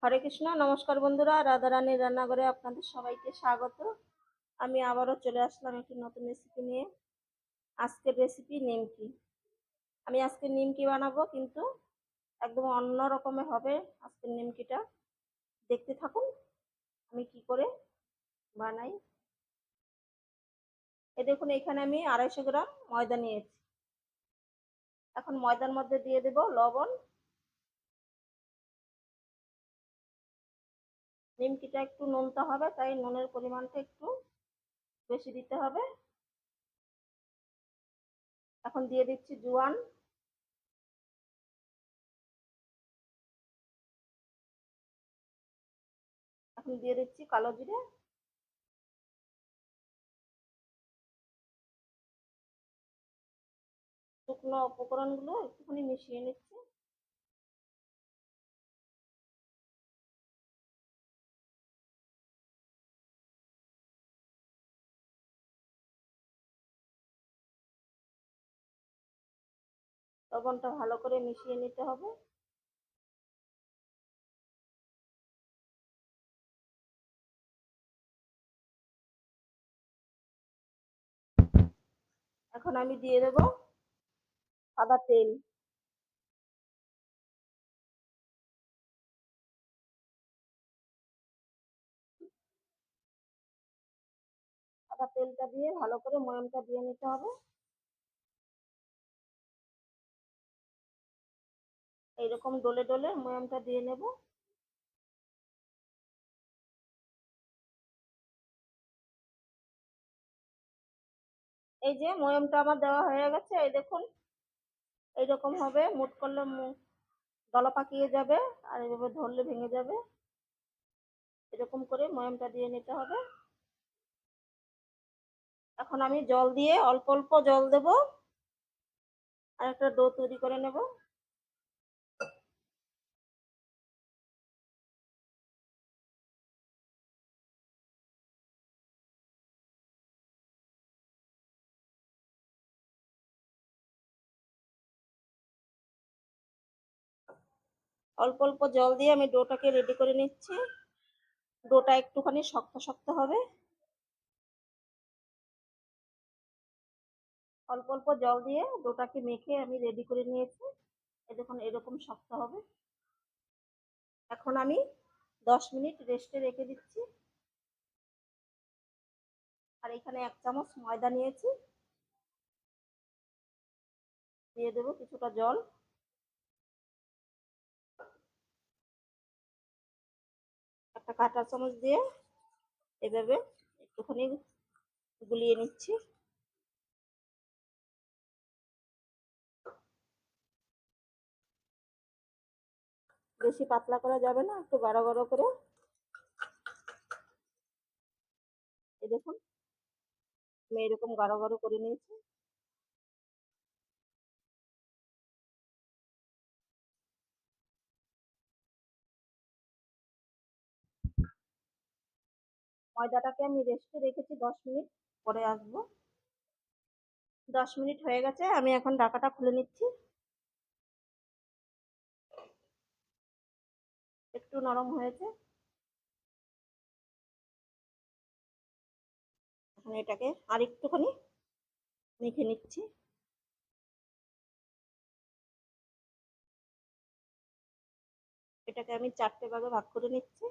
হরে কৃষ্ণ। নমস্কার বন্ধুরা, রাধারানীর রান্নাঘরে আপনাদের সবাইকে স্বাগত। আমি আবারও চলে আসলাম একটি নতুন রেসিপি নিয়ে। আজকের রেসিপি নিমকি। আমি আজকে নিমকি বানাবো, কিন্তু একদম অন্য রকমের হবে আজকের নিমকিটা। দেখতে থাকুন আমি কি করে বানাই। এই দেখুন, এখানে আমি 250 গ্রাম ময়দা নিয়েছি। এখন ময়দার মধ্যে দিয়ে দেব লবণ। নিমকিটা একটু নোনতা হবে, তাই নুনের পরিমাণটা একটু বেশি দিতে হবে। এখন দিয়ে দিচ্ছি জোয়ান। এখন দিয়ে দিচ্ছি কালো জিরে। শুকনো উপকরণগুলো একটুখানি মিশিয়ে নিচ্ছি। লবণটা ভালো করে মিশিয়ে নিতে হবে। এখন আমি দিয়ে দেব সাদা তেল। সাদা তেলটা দিয়ে ভালো করে ময়ামটা দিয়ে নিতে হবে। এইরকম ডলে ডলে ময়ামটা দিয়ে নেব। এই যে ময়ামটা আমার দেওয়া হয়ে গেছে, এই দেখুন এইরকম হবে। মুট করলে দলা পাকিয়ে যাবে, আর এইভাবে ধরলে ভেঙে যাবে। এরকম করে ময়ামটা দিয়ে নিতে হবে। এখন আমি জল দিয়ে অল্প অল্প জল দেব, আর একটা ডো তৈরি করে নেব। অল্প অল্প জল দিয়ে আমি ডোটাকে রেডি করে নিচ্ছি। ডোটা একটুখানি শক্ত শক্ত হবে। অল্প অল্প জল দিয়ে ডোটাকে মেখে আমি রেডি করে নিয়েছি। এই দেখুন এরকম শক্ত হবে। এখন আমি 10 মিনিট রেস্টে রেখে দিচ্ছি। আর এখানে 1 চামচ ময়দা নিয়েছি, দিয়ে দেবো কিছুটা জল। একটা কাঁটা চামচ দিয়ে এভাবে একটুখানি গুলিয়ে নিচ্ছি। বেশি পাতলা করা যাবে না, একটু গাঢ় গাঢ় করে। এই দেখুন আমি এরকম গাঢ় গাঢ় করে নিয়েছি। ময়দাটাকে আমি রেস্টে রেখেছি 10 মিনিট, পরে আসবো। 10 মিনিট হয়ে গেছে, আমি এখন ঢাকাটা খুলে নিচ্ছি। একটু নরম হয়েছে। এখন এটাকে আর একটুখানি মেখে নিচ্ছি। এটাকে আমি 4টে ভাগে ভাগ করে নিচ্ছি।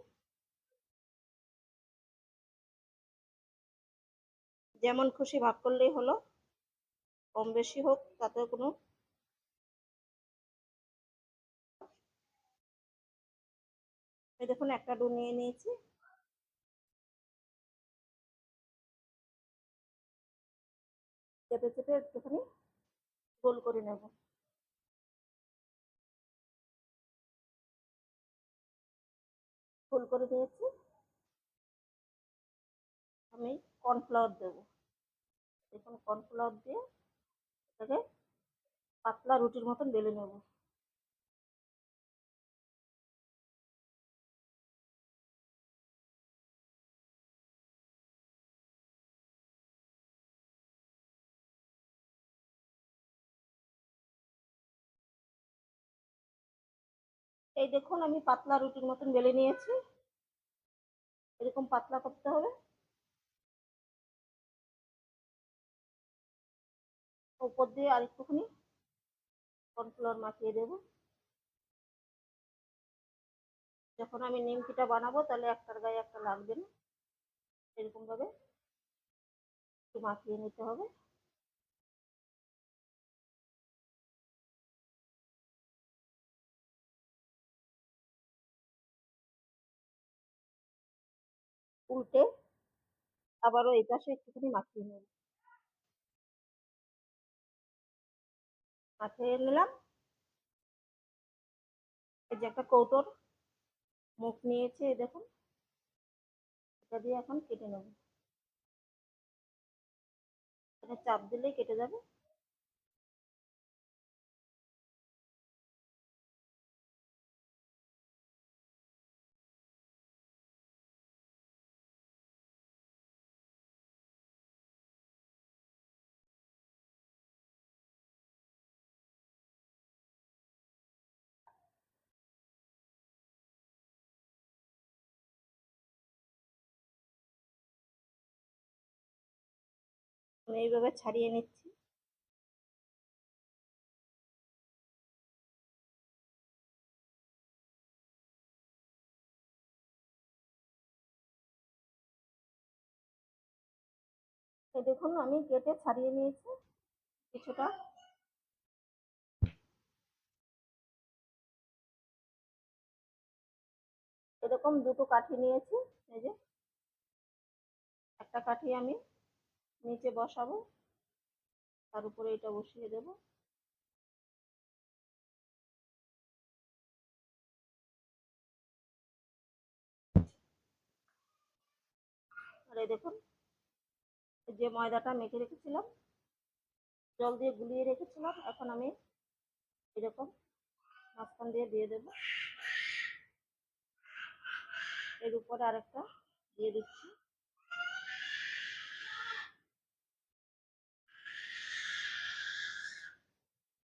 যেমন খুশি ভাগ করলেই হলো, কম বেশি হোক তাতে কোনো। এই দেখুন একটা ডো নিয়ে নিয়েছি। চেপে চেপে একটুখানি গোল করে নেব। গোল করে নিয়েছি। আমি কর্নফ্লাওয়ার দেবো। দেখুন কর্নফ্লাওয়ার দিয়ে এটাকে পাতলা রুটির মতন বেলে নেব। এই দেখুন আমি পাতলা রুটির মতন বেলে নিয়েছি, এরকম পাতলা করতে হবে। উপর দিয়ে আরেকটুখানি কর্নফ্লাওয়ার মাখিয়ে দেবো। যখন আমি নিমকিটা বানাবো তাহলে একটার গায়ে একটা লাগবে না, এরকম ভাবে একটু মাখিয়ে নিতে হবে। উল্টে আবারও এই পাশে একটুখানি মাখিয়ে নেব। মাখিয়ে নিলাম। এই যে একটা কৌটোর মুখ নিয়েছি, এই দেখুন, এটা দিয়ে এখন কেটে নেব। এটা চাপ দিলেই কেটে যাবে। আমি এইভাবে ছাড়িয়ে নিচ্ছি। এই দেখুন আমি কেটে ছাড়িয়ে নিয়েছি কিছুটা। এরকম দুটো কাঠি নিয়েছি। এই যে একটা কাঠি আমি নিচে বসাবো, তার উপরে এটা বসিয়ে দেব। আর এই দেখুন যে ময়দাটা মেখে রেখেছিলাম, জল দিয়ে গুলিয়ে রেখেছিলাম, এখন আমি এরকম মাঝখান দিয়ে দিয়ে দেবো। এর উপরে আরেকটা দিয়ে দিচ্ছি।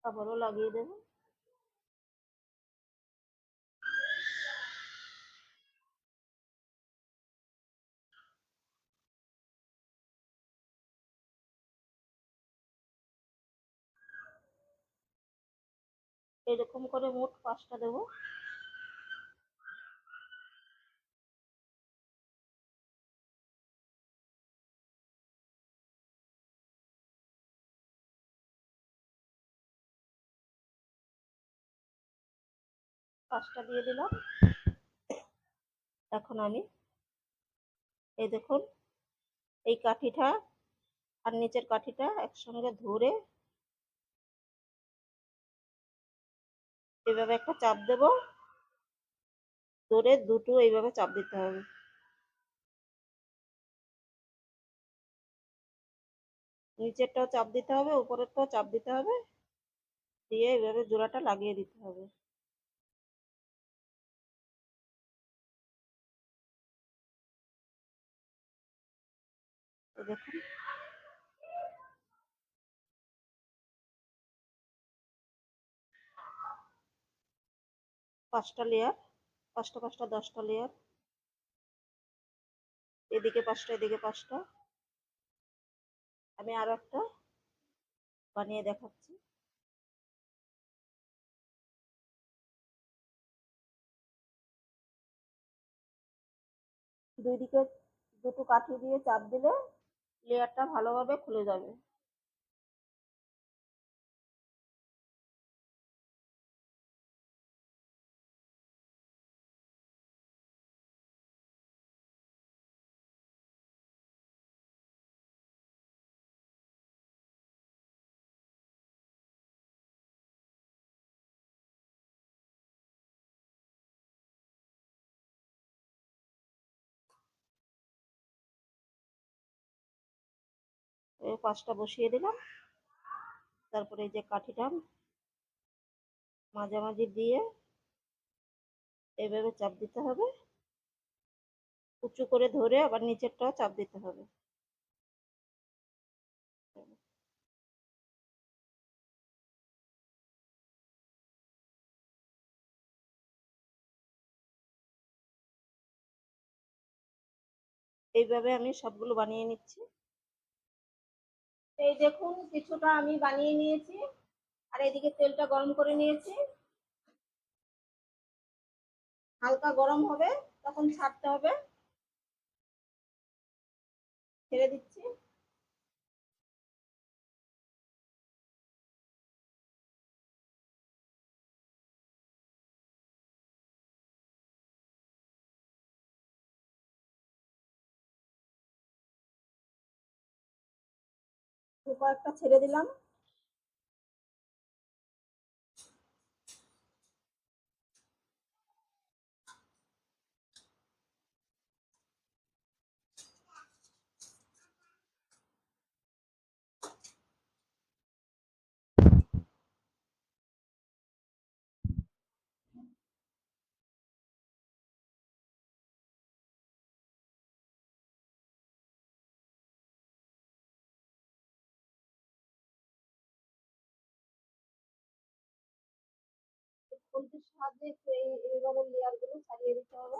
আবারও লাগিয়ে দেবো। এরকম করে মোট 5টা দেবো। পাঁচটা দিয়ে দিলাম। এখন আমি এই দেখুন এই কাঠিটা আর নিচের কাঠিটা একসঙ্গে ধরে এভাবে একটা চাপ দেব, ধরে দুটো এইভাবে চাপ দিতে হবে। নিচেরটাও চাপ দিতে হবে, উপরেরটাও চাপ দিতে হবে, দিয়ে এইভাবে জোড়াটা লাগিয়ে দিতে হবে। দেখুন 5টা লেয়ার, 5টা 5টা 10টা লেয়ার, এদিকে 5টা এদিকে 5টা। আমি আরো একটা বানিয়ে দেখাচ্ছি। দুই দিকে দুটো কাঠি দিয়ে চাপ দিলে লেয়ারটা ভালোভাবে খুলে যাবে। এই 5টা বসিয়ে দিলাম। তারপরে এই যে কাঠিটা মাঝামাঝি দিয়ে এইভাবে চাপ দিতে হবে, উঁচু করে ধরে আবার নিচেরটাও চাপ দিতে হবে। এইভাবে আমি সবগুলো বানিয়ে নিচ্ছি। এই দেখুন কিছুটা আমি বানিয়ে নিয়েছি, আর এদিকে তেলটা গরম করে নিয়েছি। হালকা গরম হবে তখন ছাড়তে হবে। ছেড়ে দিচ্ছি। কয়েকটা ছেড়ে দিলাম। খুন্তির সাহায্যে একটু এইভাবে লেয়ার গুলো ছাড়িয়ে দিতে হবে।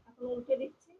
এখন উল্টে দিচ্ছি।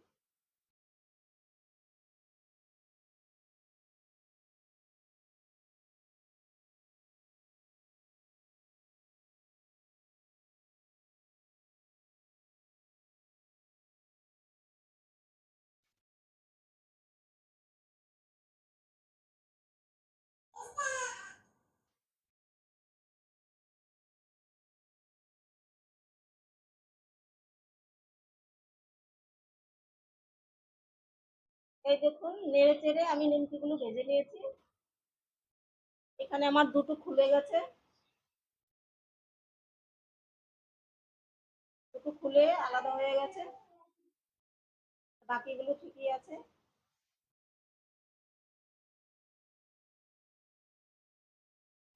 এই দেখুন নেড়ে চেড়ে আমি নিমকিগুলো ভেজে নিয়েছি। এখানে আমার দুটো খুলে গেছে, দুটো খুলে আলাদা হয়ে গেছে, বাকিগুলো ঠিকই আছে।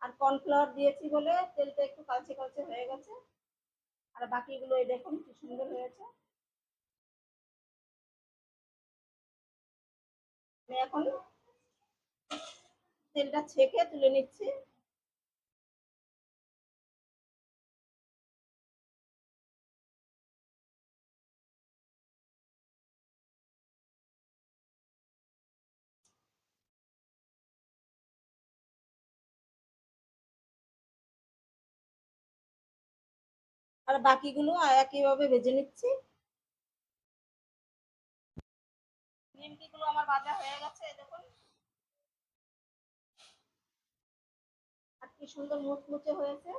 আর কর্নফ্লাওয়ার দিয়েছি বলে তেলটা একটু কালচে কালচে হয়ে গেছে। আর বাকিগুলো এই দেখুন কি সুন্দর হয়েছে। আমি এখন তেলটা ছেঁকে তুলে নিচ্ছি। আর বাকিগুলো একইভাবে ভেজে নিচ্ছি। নিমকিগুলো আমার ভাজা হয়ে গেছে, এই দেখুন। আর কি সুন্দর মুচমুচে হয়েছে।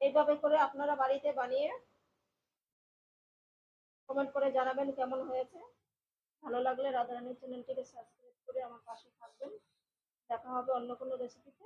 এইভাবে করে আপনারা বাড়িতে বানিয়ে কমেন্ট করে জানাবেন কেমন হয়েছে। ভালো লাগলে রাধারানীর চ্যানেলটিকে সাবস্ক্রাইব করে আমার পাশে থাকবেন। দেখা হবে অন্য কোনো রেসিপিতে।